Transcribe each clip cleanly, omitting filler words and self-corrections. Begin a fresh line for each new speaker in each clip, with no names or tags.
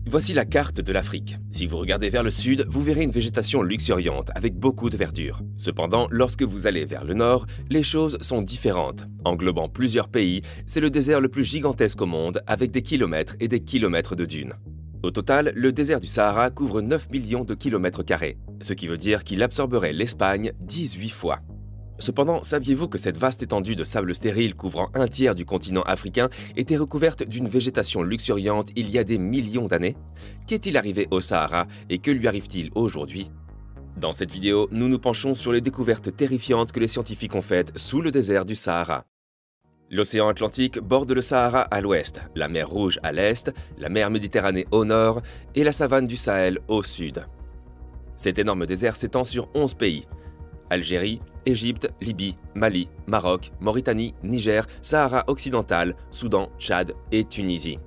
Voici la carte de l'Afrique. Si vous regardez vers le sud, vous verrez une végétation luxuriante avec beaucoup de verdure. Cependant, lorsque vous allez vers le nord, les choses sont différentes. Englobant plusieurs pays, c'est le désert le plus gigantesque au monde avec des kilomètres et des kilomètres de dunes. Au total, le désert du Sahara couvre 9 millions de kilomètres carrés, ce qui veut dire qu'il absorberait l'Espagne 18 fois. Cependant, saviez-vous que cette vaste étendue de sable stérile couvrant un tiers du continent africain était recouverte d'une végétation luxuriante il y a des millions d'années? Qu'est-il arrivé au Sahara et que lui arrive-t-il aujourd'hui? Dans cette vidéo, nous nous penchons sur les découvertes terrifiantes que les scientifiques ont faites sous le désert du Sahara. L'océan Atlantique borde le Sahara à l'ouest, la mer Rouge à l'est, la mer Méditerranée au nord et la savane du Sahel au sud. Cet énorme désert s'étend sur 11 pays. Algérie, Égypte, Libye, Mali, Maroc, Mauritanie, Niger, Sahara occidental, Soudan, Tchad et Tunisie.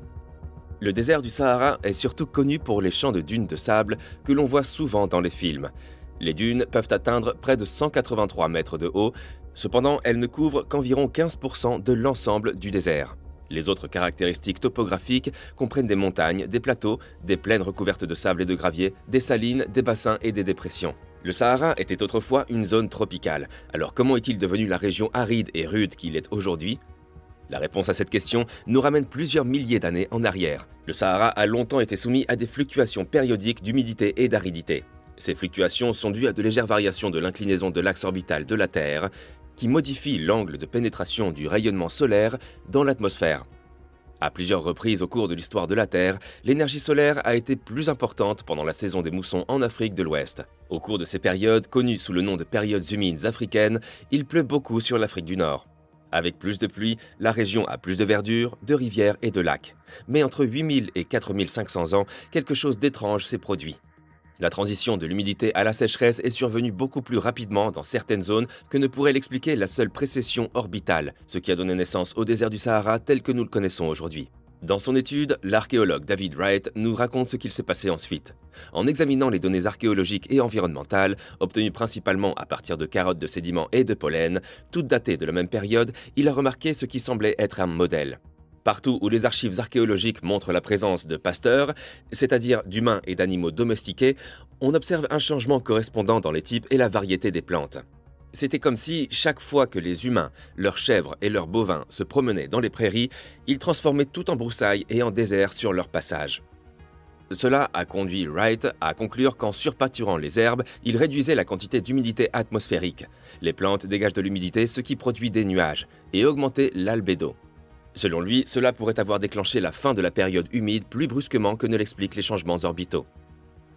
Le désert du Sahara est surtout connu pour les champs de dunes de sable que l'on voit souvent dans les films. Les dunes peuvent atteindre près de 183 mètres de haut, cependant elles ne couvrent qu'environ 15% de l'ensemble du désert. Les autres caractéristiques topographiques comprennent des montagnes, des plateaux, des plaines recouvertes de sable et de gravier, des salines, des bassins et des dépressions. Le Sahara était autrefois une zone tropicale, alors comment est-il devenu la région aride et rude qu'il est aujourd'hui? La réponse à cette question nous ramène plusieurs milliers d'années en arrière. Le Sahara a longtemps été soumis à des fluctuations périodiques d'humidité et d'aridité. Ces fluctuations sont dues à de légères variations de l'inclinaison de l'axe orbital de la Terre, qui modifie l'angle de pénétration du rayonnement solaire dans l'atmosphère. À plusieurs reprises au cours de l'histoire de la Terre, l'énergie solaire a été plus importante pendant la saison des moussons en Afrique de l'Ouest. Au cours de ces périodes, connues sous le nom de périodes humides africaines, il pleut beaucoup sur l'Afrique du Nord. Avec plus de pluie, la région a plus de verdure, de rivières et de lacs. Mais entre 8000 et 4500 ans, quelque chose d'étrange s'est produit. La transition de l'humidité à la sécheresse est survenue beaucoup plus rapidement dans certaines zones que ne pourrait l'expliquer la seule précession orbitale, ce qui a donné naissance au désert du Sahara tel que nous le connaissons aujourd'hui. Dans son étude, l'archéologue David Wright nous raconte ce qu'il s'est passé ensuite. En examinant les données archéologiques et environnementales, obtenues principalement à partir de carottes de sédiments et de pollen, toutes datées de la même période, il a remarqué ce qui semblait être un modèle. Partout où les archives archéologiques montrent la présence de pasteurs, c'est-à-dire d'humains et d'animaux domestiqués, on observe un changement correspondant dans les types et la variété des plantes. C'était comme si, chaque fois que les humains, leurs chèvres et leurs bovins se promenaient dans les prairies, ils transformaient tout en broussailles et en désert sur leur passage. Cela a conduit Wright à conclure qu'en surpâturant les herbes, il réduisait la quantité d'humidité atmosphérique. Les plantes dégagent de l'humidité, ce qui produit des nuages, et augmentait l'albédo. Selon lui, cela pourrait avoir déclenché la fin de la période humide plus brusquement que ne l'expliquent les changements orbitaux.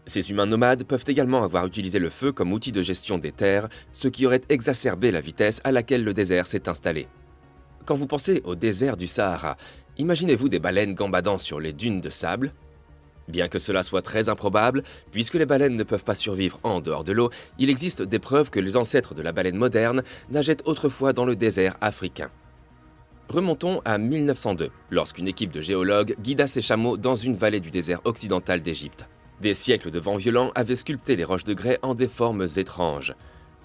Ces humains nomades peuvent également avoir utilisé le feu comme outil de gestion des terres, ce qui aurait exacerbé la vitesse à laquelle le désert s'est installé. Quand vous pensez au désert du Sahara, imaginez-vous des baleines gambadant sur les dunes de sable? Bien que cela soit très improbable, puisque les baleines ne peuvent pas survivre en dehors de l'eau, il existe des preuves que les ancêtres de la baleine moderne nageaient autrefois dans le désert africain. Remontons à 1902, lorsqu'une équipe de géologues guida ses chameaux dans une vallée du désert occidental d'Égypte. Des siècles de vents violents avaient sculpté les roches de grès en des formes étranges.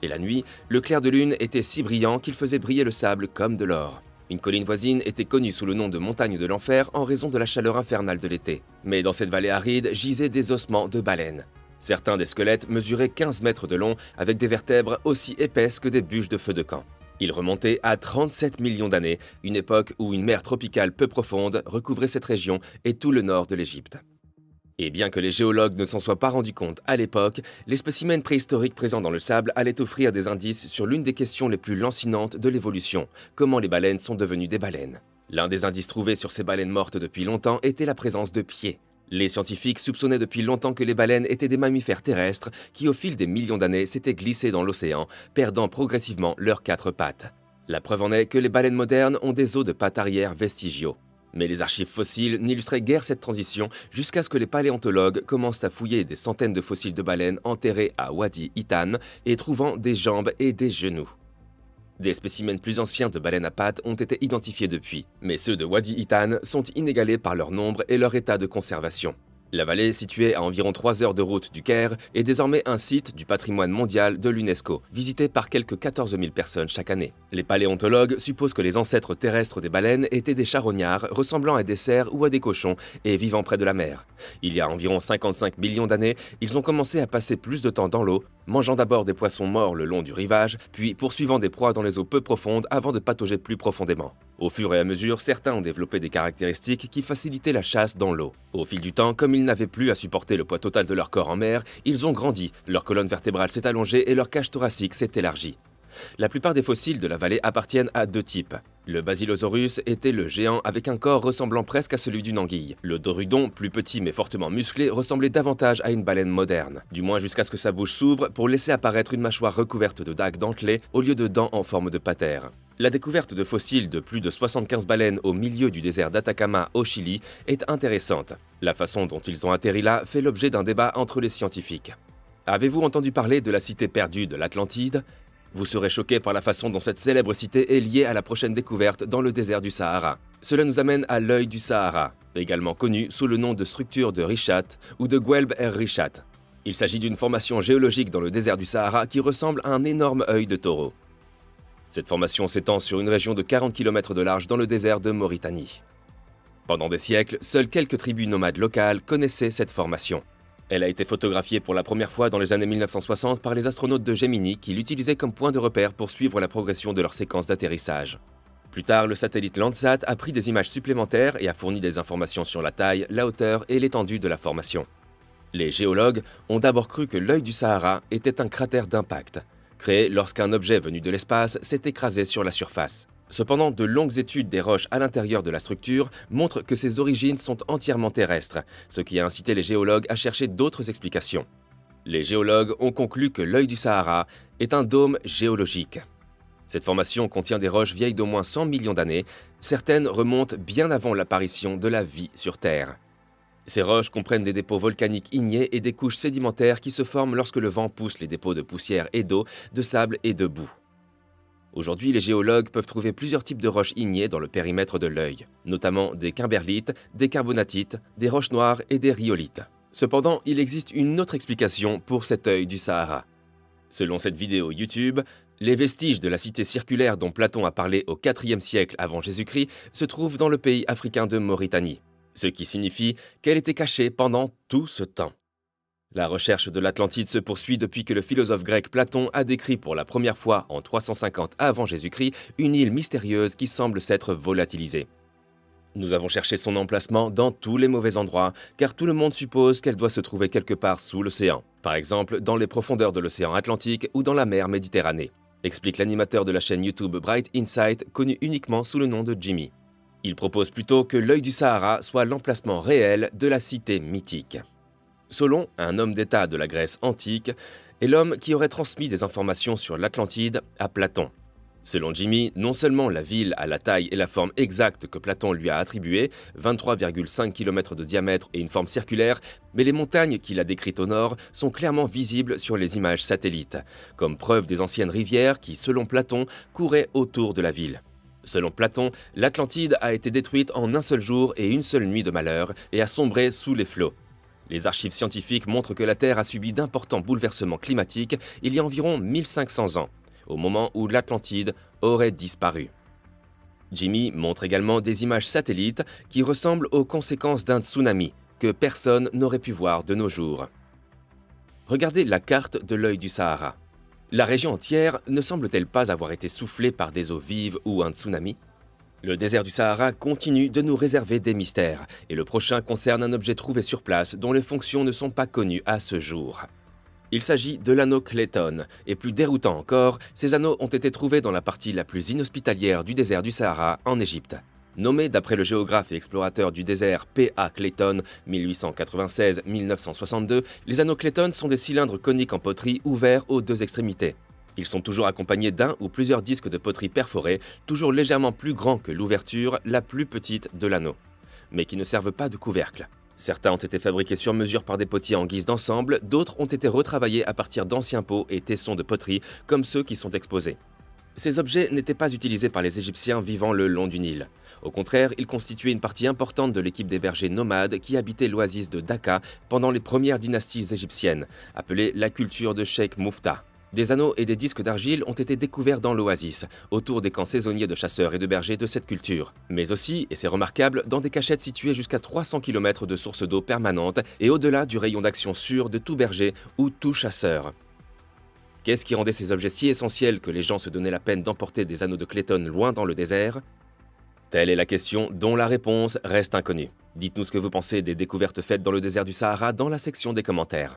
Et la nuit, le clair de lune était si brillant qu'il faisait briller le sable comme de l'or. Une colline voisine était connue sous le nom de montagne de l'enfer en raison de la chaleur infernale de l'été. Mais dans cette vallée aride gisaient des ossements de baleines. Certains des squelettes mesuraient 15 mètres de long avec des vertèbres aussi épaisses que des bûches de feu de camp. Ils remontaient à 37 millions d'années, une époque où une mer tropicale peu profonde recouvrait cette région et tout le nord de l'Égypte. Et bien que les géologues ne s'en soient pas rendus compte à l'époque, les spécimens préhistoriques présents dans le sable allaient offrir des indices sur l'une des questions les plus lancinantes de l'évolution, comment les baleines sont devenues des baleines. L'un des indices trouvés sur ces baleines mortes depuis longtemps était la présence de pieds. Les scientifiques soupçonnaient depuis longtemps que les baleines étaient des mammifères terrestres qui, au fil des millions d'années, s'étaient glissés dans l'océan, perdant progressivement leurs 4 pattes. La preuve en est que les baleines modernes ont des os de pattes arrière vestigiaux. Mais les archives fossiles n'illustraient guère cette transition jusqu'à ce que les paléontologues commencent à fouiller des centaines de fossiles de baleines enterrés à Wadi Ittan et trouvant des jambes et des genoux. Des spécimens plus anciens de baleines à pattes ont été identifiés depuis, mais ceux de Wadi Ittan sont inégalés par leur nombre et leur état de conservation. La vallée, située à environ 3 heures de route du Caire, est désormais un site du patrimoine mondial de l'UNESCO, visité par quelques 14 000 personnes chaque année. Les paléontologues supposent que les ancêtres terrestres des baleines étaient des charognards ressemblant à des cerfs ou à des cochons et vivant près de la mer. Il y a environ 55 millions d'années, ils ont commencé à passer plus de temps dans l'eau, mangeant d'abord des poissons morts le long du rivage, puis poursuivant des proies dans les eaux peu profondes avant de patauger plus profondément. Au fur et à mesure, certains ont développé des caractéristiques qui facilitaient la chasse dans l'eau. Au fil du temps, comme ils n'avaient plus à supporter le poids total de leur corps en mer, ils ont grandi, leur colonne vertébrale s'est allongée et leur cage thoracique s'est élargie. La plupart des fossiles de la vallée appartiennent à deux types. Le Basilosaurus était le géant avec un corps ressemblant presque à celui d'une anguille. Le Dorudon, plus petit mais fortement musclé, ressemblait davantage à une baleine moderne, du moins jusqu'à ce que sa bouche s'ouvre pour laisser apparaître une mâchoire recouverte de dagues dentelées au lieu de dents en forme de patère. La découverte de fossiles de plus de 75 baleines au milieu du désert d'Atacama au Chili est intéressante. La façon dont ils ont atterri là fait l'objet d'un débat entre les scientifiques. Avez-vous entendu parler de la cité perdue de l'Atlantide ? Vous serez choqué par la façon dont cette célèbre cité est liée à la prochaine découverte dans le désert du Sahara. Cela nous amène à l'œil du Sahara, également connu sous le nom de structure de Richat ou de Guelb Richat. Il s'agit d'une formation géologique dans le désert du Sahara qui ressemble à un énorme œil de taureau. Cette formation s'étend sur une région de 40 km de large dans le désert de Mauritanie. Pendant des siècles, seules quelques tribus nomades locales connaissaient cette formation. Elle a été photographiée pour la première fois dans les années 1960 par les astronautes de Gemini qui l'utilisaient comme point de repère pour suivre la progression de leur séquence d'atterrissage. Plus tard, le satellite Landsat a pris des images supplémentaires et a fourni des informations sur la taille, la hauteur et l'étendue de la formation. Les géologues ont d'abord cru que l'œil du Sahara était un cratère d'impact, créé lorsqu'un objet venu de l'espace s'est écrasé sur la surface. Cependant, de longues études des roches à l'intérieur de la structure montrent que ses origines sont entièrement terrestres, ce qui a incité les géologues à chercher d'autres explications. Les géologues ont conclu que l'œil du Sahara est un dôme géologique. Cette formation contient des roches vieilles d'au moins 100 millions d'années, certaines remontent bien avant l'apparition de la vie sur Terre. Ces roches comprennent des dépôts volcaniques ignés et des couches sédimentaires qui se forment lorsque le vent pousse les dépôts de poussière et d'eau, de sable et de boue. Aujourd'hui, les géologues peuvent trouver plusieurs types de roches ignées dans le périmètre de l'œil, notamment des kimberlites, des carbonatites, des roches noires et des rhyolites. Cependant, il existe une autre explication pour cet œil du Sahara. Selon cette vidéo YouTube, les vestiges de la cité circulaire dont Platon a parlé au IVe siècle avant Jésus-Christ se trouvent dans le pays africain de Mauritanie, ce qui signifie qu'elle était cachée pendant tout ce temps. La recherche de l'Atlantide se poursuit depuis que le philosophe grec Platon a décrit pour la première fois en 350 avant Jésus-Christ une île mystérieuse qui semble s'être volatilisée. Nous avons cherché son emplacement dans tous les mauvais endroits, car tout le monde suppose qu'elle doit se trouver quelque part sous l'océan, par exemple dans les profondeurs de l'océan Atlantique ou dans la mer Méditerranée, explique l'animateur de la chaîne YouTube Bright Insight, connu uniquement sous le nom de Jimmy. Il propose plutôt que l'œil du Sahara soit l'emplacement réel de la cité mythique. Solon, un homme d'État de la Grèce antique, est l'homme qui aurait transmis des informations sur l'Atlantide à Platon. Selon Jimmy, non seulement la ville a la taille et la forme exacte que Platon lui a attribuées, 23,5 km de diamètre et une forme circulaire, mais les montagnes qu'il a décrites au nord sont clairement visibles sur les images satellites, comme preuve des anciennes rivières qui, selon Platon, couraient autour de la ville. Selon Platon, l'Atlantide a été détruite en un seul jour et une seule nuit de malheur et a sombré sous les flots. Les archives scientifiques montrent que la Terre a subi d'importants bouleversements climatiques il y a environ 1500 ans, au moment où l'Atlantide aurait disparu. Jimmy montre également des images satellites qui ressemblent aux conséquences d'un tsunami que personne n'aurait pu voir de nos jours. Regardez la carte de l'œil du Sahara. La région entière ne semble-t-elle pas avoir été soufflée par des eaux vives ou un tsunami ? Le désert du Sahara continue de nous réserver des mystères, et le prochain concerne un objet trouvé sur place dont les fonctions ne sont pas connues à ce jour. Il s'agit de l'anneau Clayton, et plus déroutant encore, ces anneaux ont été trouvés dans la partie la plus inhospitalière du désert du Sahara en Égypte. Nommés d'après le géographe et explorateur du désert P.A. Clayton, 1896-1962, les anneaux Clayton sont des cylindres coniques en poterie ouverts aux deux extrémités. Ils sont toujours accompagnés d'un ou plusieurs disques de poterie perforés, toujours légèrement plus grands que l'ouverture la plus petite de l'anneau, mais qui ne servent pas de couvercle. Certains ont été fabriqués sur mesure par des potiers en guise d'ensemble, d'autres ont été retravaillés à partir d'anciens pots et tessons de poterie, comme ceux qui sont exposés. Ces objets n'étaient pas utilisés par les Égyptiens vivant le long du Nil. Au contraire, ils constituaient une partie importante de l'équipe des bergers nomades qui habitaient l'oasis de Dacca pendant les premières dynasties égyptiennes, appelée la culture de Cheikh Moufta. Des anneaux et des disques d'argile ont été découverts dans l'oasis, autour des camps saisonniers de chasseurs et de bergers de cette culture. Mais aussi, et c'est remarquable, dans des cachettes situées jusqu'à 300 km de sources d'eau permanentes et au-delà du rayon d'action sûr de tout berger ou tout chasseur. Qu'est-ce qui rendait ces objets si essentiels que les gens se donnaient la peine d'emporter des anneaux de Clayton loin dans le désert? Telle est la question dont la réponse reste inconnue. Dites-nous ce que vous pensez des découvertes faites dans le désert du Sahara dans la section des commentaires.